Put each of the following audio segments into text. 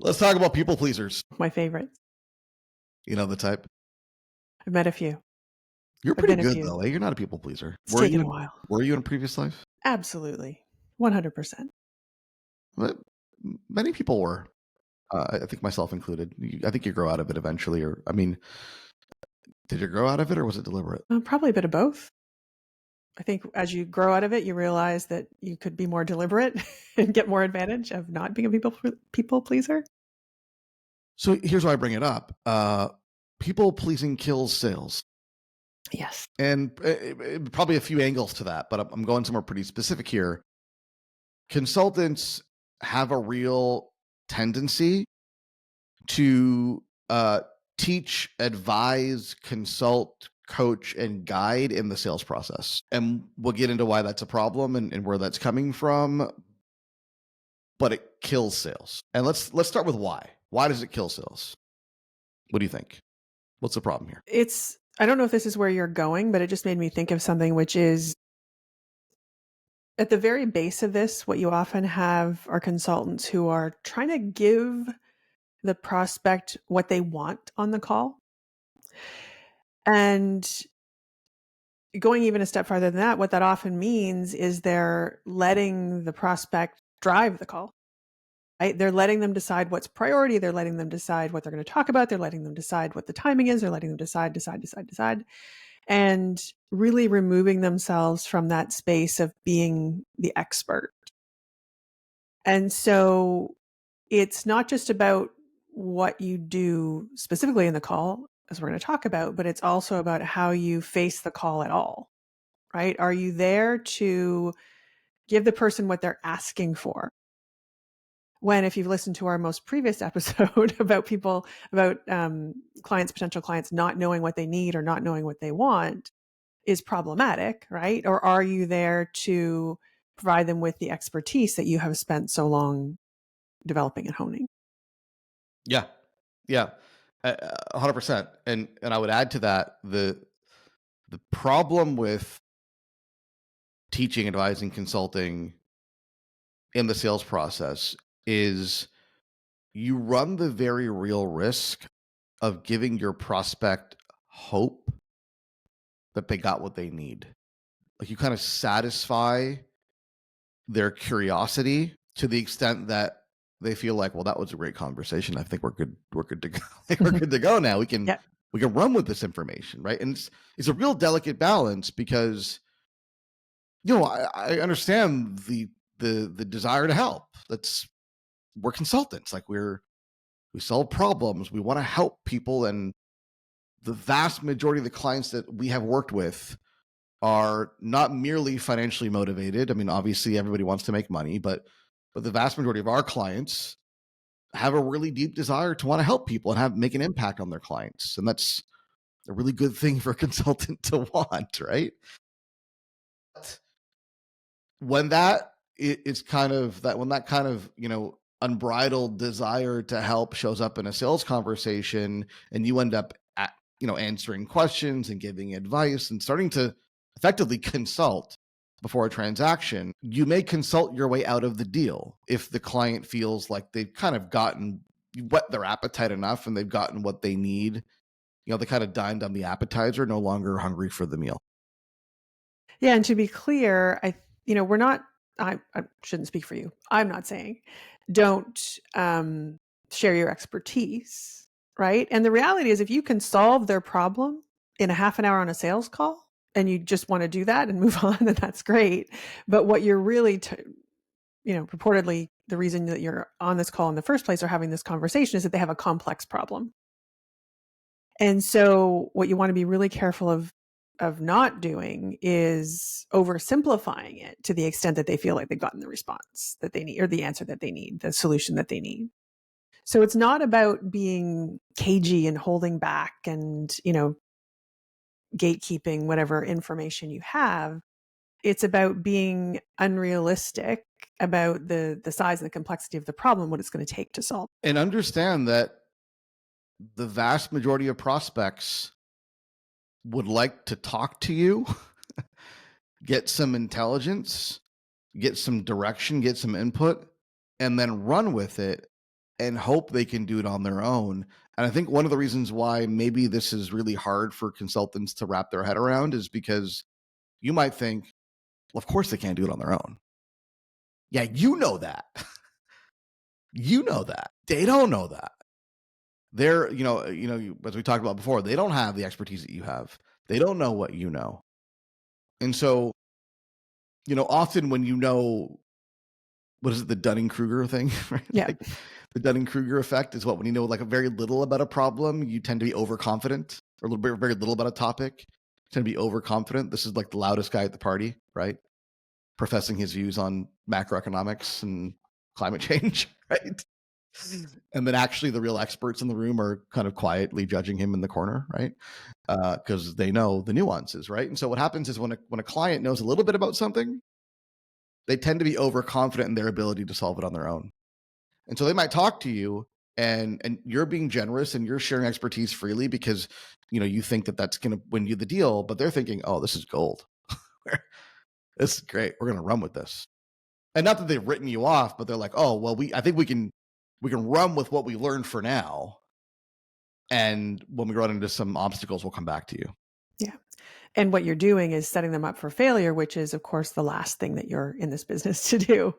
Let's talk about people pleasers. My favorites. You know the type. I've met a few. You're I've pretty been a good few. though, eh? You're not a people pleaser. It's taken a while. Were you in a previous life? Absolutely. 100%. But many people were. I think myself included. I think you grow out of it eventually, or I mean, did you grow out of it, or was it deliberate? Probably a bit of both. I think as you grow out of it, you realize that you could be more deliberate and get more advantage of not being a people pleaser. So here's why I bring it up. People pleasing kills sales, Yes. and probably a few angles to that. But I'm going somewhere pretty specific here. Consultants have a real tendency to teach, advise, consult, coach, and guide in the sales process. And we'll get into why that's a problem and where that's coming from. But it kills sales. And let's start with why. Why does it kill sales? What do you think? What's the problem here? I don't know if this is where you're going, but it just made me think of something, which is at the very base of this, what you often have are consultants who are trying to give the prospect what they want on the call. And going even a step farther than that, what that often means is they're letting the prospect drive the call. Right? They're letting them decide what's priority. They're letting them decide what they're going to talk about. They're letting them decide what the timing is. They're letting them decide, and really removing themselves from that space of being the expert. And so it's not just about what you do specifically in the call, as we're going to talk about, but it's also about how you face the call at all, right? Are you there to give the person what they're asking for? When, if you've listened to our most previous episode about clients, potential clients not knowing what they need or not knowing what they want is problematic, right? Or are you there to provide them with the expertise that you have spent so long developing and honing? Yeah. Yeah. 100%. And I would add to that the problem with teaching, advising, consulting in the sales process is you run the very real risk of giving your prospect hope that they got what they need. Like you kind of satisfy their curiosity to the extent that they feel like, well, that was a great conversation. I think we're good. We're good to go. We're good to go now. Yeah. We can run with this information, right? And it's a real delicate balance because I understand the desire to help. We're consultants. Like we solve problems. We want to help people, and the vast majority of the clients that we have worked with are not merely financially motivated. I mean, obviously everybody wants to make money, but the vast majority of our clients have a really deep desire to want to help people and make an impact on their clients. And that's a really good thing for a consultant to want, right? But when that is kind of that when that kind of, unbridled desire to help shows up in a sales conversation and you end up answering questions and giving advice and starting to effectively consult before a transaction, you may consult your way out of the deal if the client feels like they've kind of gotten whet their appetite enough and they've gotten what they need. They kind of dined on the appetizer, no longer hungry for the meal. Yeah. And to be clear, we're not, I shouldn't speak for you. I'm not saying don't share your expertise, right? And the reality is, if you can solve their problem in a half an hour on a sales call and you just want to do that and move on, then that's great. But what you're really, purportedly the reason that you're on this call in the first place or having this conversation is that they have a complex problem. And so what you want to be really careful of not doing is oversimplifying it to the extent that they feel like they've gotten the response that they need or the answer that they need, the solution that they need. So it's not about being cagey and holding back and, gatekeeping whatever information you have. It's about being unrealistic about the size and the complexity of the problem, what it's going to take to solve. And understand that the vast majority of prospects would like to talk to you, get some intelligence, get some direction, get some input, and then run with it and hope they can do it on their own. And I think one of the reasons why maybe this is really hard for consultants to wrap their head around is because you might think, well, of course they can't do it on their own. Yeah, you know that. You know that. They don't know that. They're, as we talked about before, they don't have the expertise that you have. They don't know what you know. And so, often when what is it, the Dunning-Kruger thing, right? Yeah. Like the Dunning-Kruger effect is when you know like a very little about a problem, you tend to be overconfident, or a little bit, very little about a topic, you tend to be overconfident. This is like the loudest guy at the party, right? Professing his views on macroeconomics and climate change, right? And then actually the real experts in the room are kind of quietly judging him in the corner, right? Because they know the nuances, right? And so what happens is when a client knows a little bit about something, they tend to be overconfident in their ability to solve it on their own. And so they might talk to you, and you're being generous and you're sharing expertise freely because you think that that's going to win you the deal, but they're thinking, oh, this is gold. This is great. We're going to run with this. And not that they've written you off, but they're like, oh, well, I think we can run with what we learned for now. And when we run into some obstacles, we'll come back to you. Yeah. And what you're doing is setting them up for failure, which is, of course, the last thing that you're in this business to do.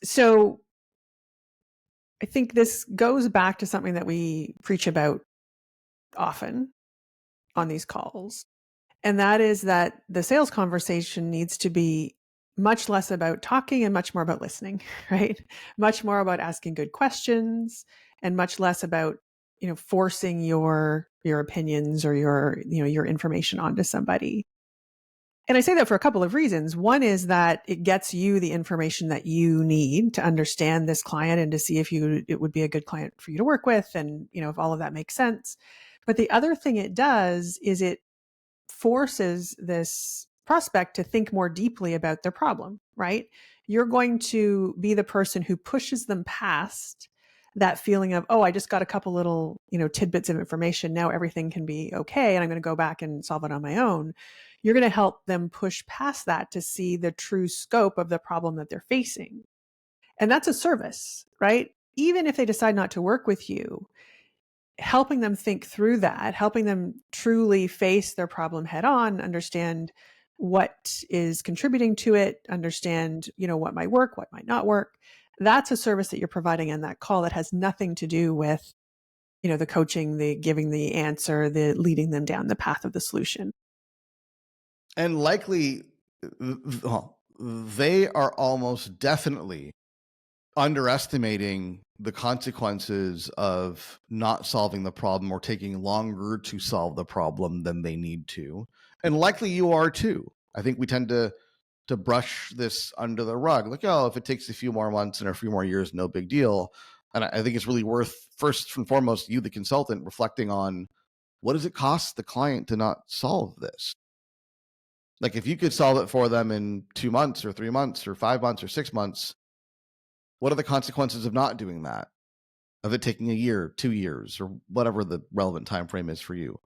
So I think this goes back to something that we preach about often on these calls. And that is that the sales conversation needs to be much less about talking and much more about listening, right? Much more about asking good questions and much less about, forcing your opinions or your information onto somebody. And I say that for a couple of reasons. One is that it gets you the information that you need to understand this client and to see if it would be a good client for you to work with, and if all of that makes sense. But the other thing it does is it forces this prospect to think more deeply about their problem, right? You're going to be the person who pushes them past that feeling of, oh, I just got a couple little, tidbits of information. Now everything can be okay. And I'm going to go back and solve it on my own. You're going to help them push past that to see the true scope of the problem that they're facing. And that's a service, right? Even if they decide not to work with you, helping them think through that, helping them truly face their problem head on, understand what is contributing to it, understand, what might work, what might not work. That's a service that you're providing in that call that has nothing to do with, the coaching, the giving the answer, the leading them down the path of the solution. And likely, they are almost definitely underestimating the consequences of not solving the problem or taking longer to solve the problem than they need to. And likely you are too. I think we tend to brush this under the rug. Like, oh, if it takes a few more months and a few more years, no big deal. And I think it's really worth, first and foremost, you, the consultant, reflecting on what does it cost the client to not solve this? Like if you could solve it for them in 2 months or 3 months or 5 months or 6 months, what are the consequences of not doing that? Of it taking a year, 2 years, or whatever the relevant time frame is for you?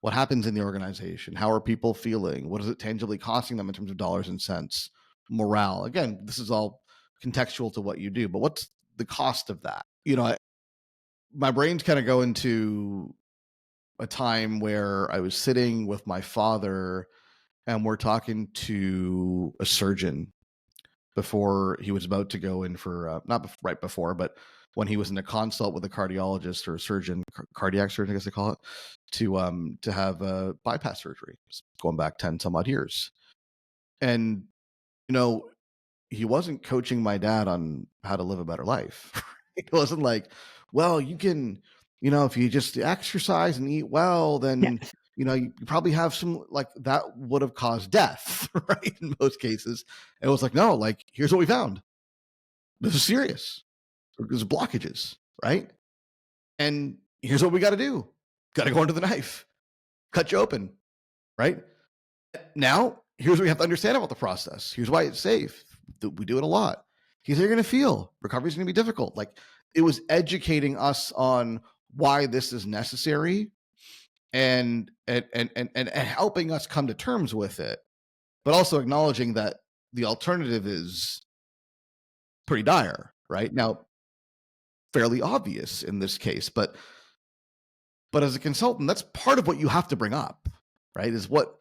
What happens in the organization? How are people feeling? What is it tangibly costing them in terms of dollars and cents? Morale. Again, this is all contextual to what you do, but what's the cost of that? My brain's kind of go into a time where I was sitting with my father and we're talking to a surgeon before he was about to go in for right before, but when he was in a consult with a cardiologist or a surgeon, cardiac surgeon, I guess they call it, to have a bypass surgery, going back 10 some odd years. And he wasn't coaching my dad on how to live a better life. It wasn't like, well, you can, if you just exercise and eat well, then you probably have some, like, that would have caused death, right? In most cases. And it was like, no, like, here's what we found. This is serious. There's blockages, right? And here's what we got to do. Got to go under the knife, cut you open, right? Now, here's what you have to understand about the process. Here's why it's safe. We do it a lot. Here's how you're going to feel. Recovery is going to be difficult. Like, it was educating us on why this is necessary and helping us come to terms with it, but also acknowledging that the alternative is pretty dire, right? Now, fairly obvious in this case, but as a consultant, that's part of what you have to bring up, right? Is what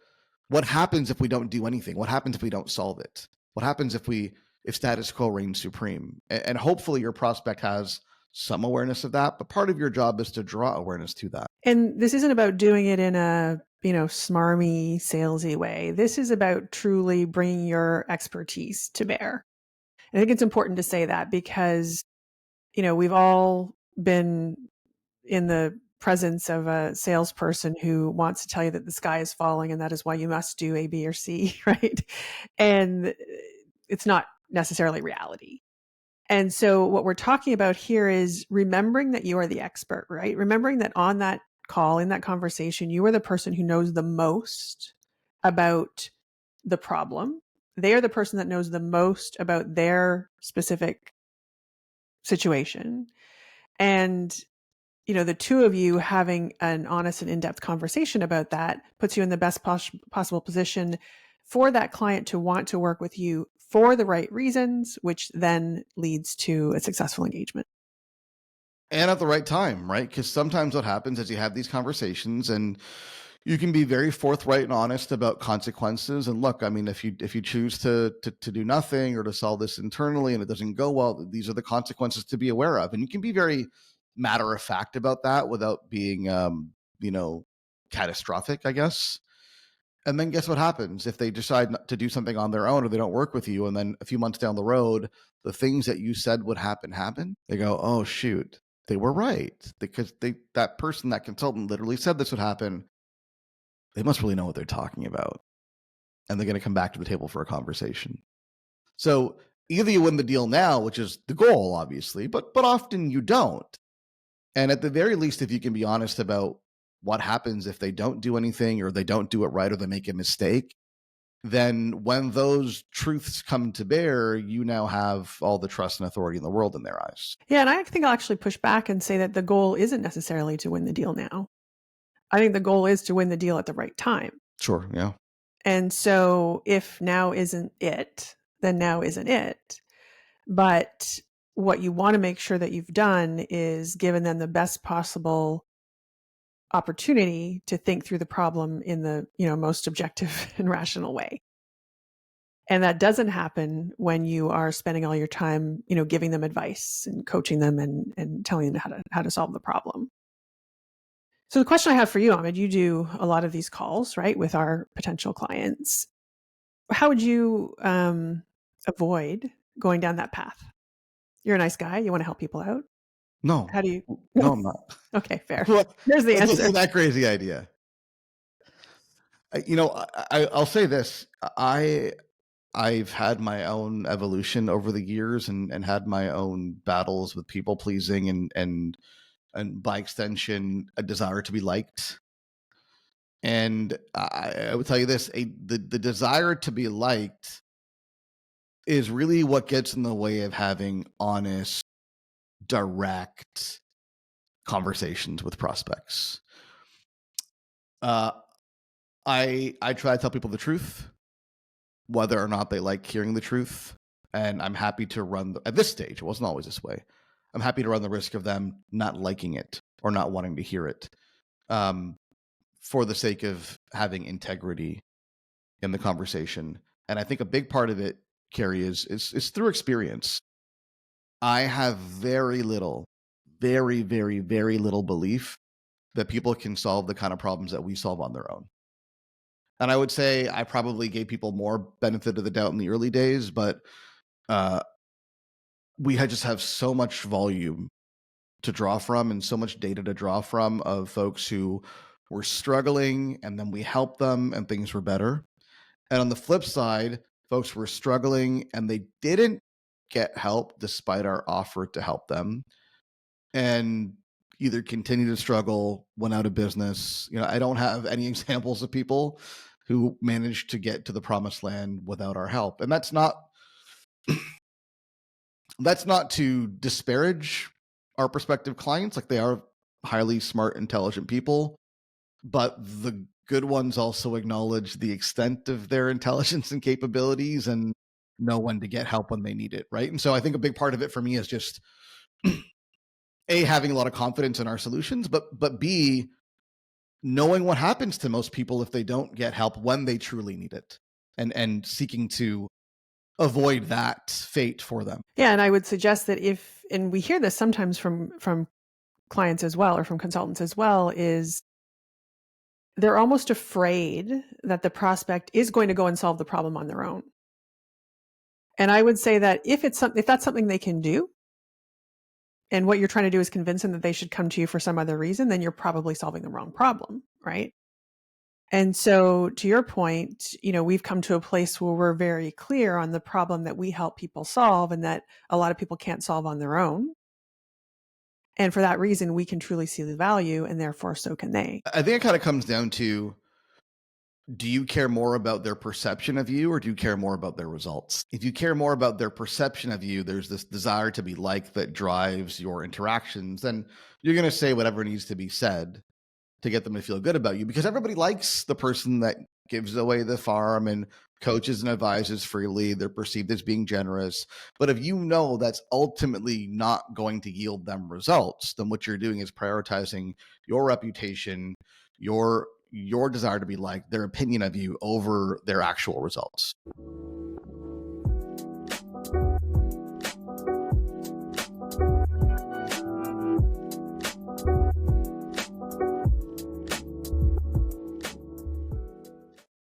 happens if we don't do anything? What happens if we don't solve it? What happens if status quo reigns supreme? And hopefully your prospect has some awareness of that, but part of your job is to draw awareness to that. And this isn't about doing it in a, smarmy, salesy way. This is about truly bringing your expertise to bear. And I think it's important to say that because, we've all been in the presence of a salesperson who wants to tell you that the sky is falling and that is why you must do A, B, or C, right? And it's not necessarily reality. And so what we're talking about here is remembering that you are the expert, right? Remembering that on that call, in that conversation, you are the person who knows the most about the problem. They are the person that knows the most about their specific situation. And the two of you having an honest and in-depth conversation about that puts you in the best possible position for that client to want to work with you for the right reasons, which then leads to a successful engagement. And at the right time, right? Because sometimes what happens is you have these conversations and you can be very forthright and honest about consequences. And look, I mean, if you choose to do nothing or to solve this internally and it doesn't go well, these are the consequences to be aware of. And you can be very matter of fact about that without being, catastrophic, I guess. And then guess what happens if they decide not to do something on their own or they don't work with you, and then a few months down the road, the things that you said would happen. They go, oh shoot, they were right because that person, that consultant, literally said this would happen. They must really know what they're talking about. And they're going to come back to the table for a conversation. So either you win the deal now, which is the goal, obviously, but often you don't. And at the very least, if you can be honest about what happens if they don't do anything or they don't do it right or they make a mistake, then when those truths come to bear, you now have all the trust and authority in the world in their eyes. Yeah, and I think I'll actually push back and say that the goal isn't necessarily to win the deal now. I think the goal is to win the deal at the right time. Sure, yeah. And so if now isn't it, then now isn't it. But what you want to make sure that you've done is given them the best possible opportunity to think through the problem in the, most objective and rational way. And that doesn't happen when you are spending all your time, giving them advice and coaching them and telling them how to solve the problem. So the question I have for you, Ahmed, you do a lot of these calls, right, with our potential clients. How would you avoid going down that path? You're a nice guy. You want to help people out. No. How do you? No, I'm not. Okay, fair. What? There's the This answer. is that crazy idea. I'll say this. I've had my own evolution over the years and had my own battles with people pleasing and by extension a desire to be liked. And I would tell you this: the desire to be liked is really what gets in the way of having honest, direct conversations with prospects. I try to tell people the truth, whether or not they like hearing the truth. And I'm happy to at this stage, it wasn't always this way. I'm happy to run the risk of them not liking it or not wanting to hear it, for the sake of having integrity in the conversation. And I think a big part of it, Carrie, is through experience. I have very little, very, very, very little belief that people can solve the kind of problems that we solve on their own. And I would say I probably gave people more benefit of the doubt in the early days, but we just have so much volume to draw from and so much data to draw from of folks who were struggling and then we helped them and things were better. And on the flip side, folks were struggling and they didn't get help despite our offer to help them and either continue to struggle, went out of business. I don't have any examples of people who managed to get to the promised land without our help. And that's not to disparage our prospective clients. Like, they are highly smart, intelligent people, but the good ones also acknowledge the extent of their intelligence and capabilities and know when to get help when they need it, right? And so I think a big part of it for me is just A, having a lot of confidence in our solutions, but B, knowing what happens to most people if they don't get help when they truly need it, and seeking to avoid that fate for them. Yeah, and I would suggest that if, and we hear this sometimes from clients as well, or from consultants as well, is they're almost afraid that the prospect is going to go and solve the problem on their own. And I would say that if that's something they can do, and what you're trying to do is convince them that they should come to you for some other reason, then you're probably solving the wrong problem, right? And so to your point, we've come to a place where we're very clear on the problem that we help people solve, and that a lot of people can't solve on their own. And for that reason, we can truly see the value, and therefore so can they. I think it kind of comes down to, do you care more about their perception of you, or do you care more about their results? If you care more about their perception of you, there's this desire to be liked that drives your interactions, then you're going to say whatever needs to be said to get them to feel good about you, because everybody likes the person that gives away the farm and coaches and advises freely. They're perceived as being generous. But if you know that's ultimately not going to yield them results, then what you're doing is prioritizing your reputation, your desire to be liked, their opinion of you over their actual results.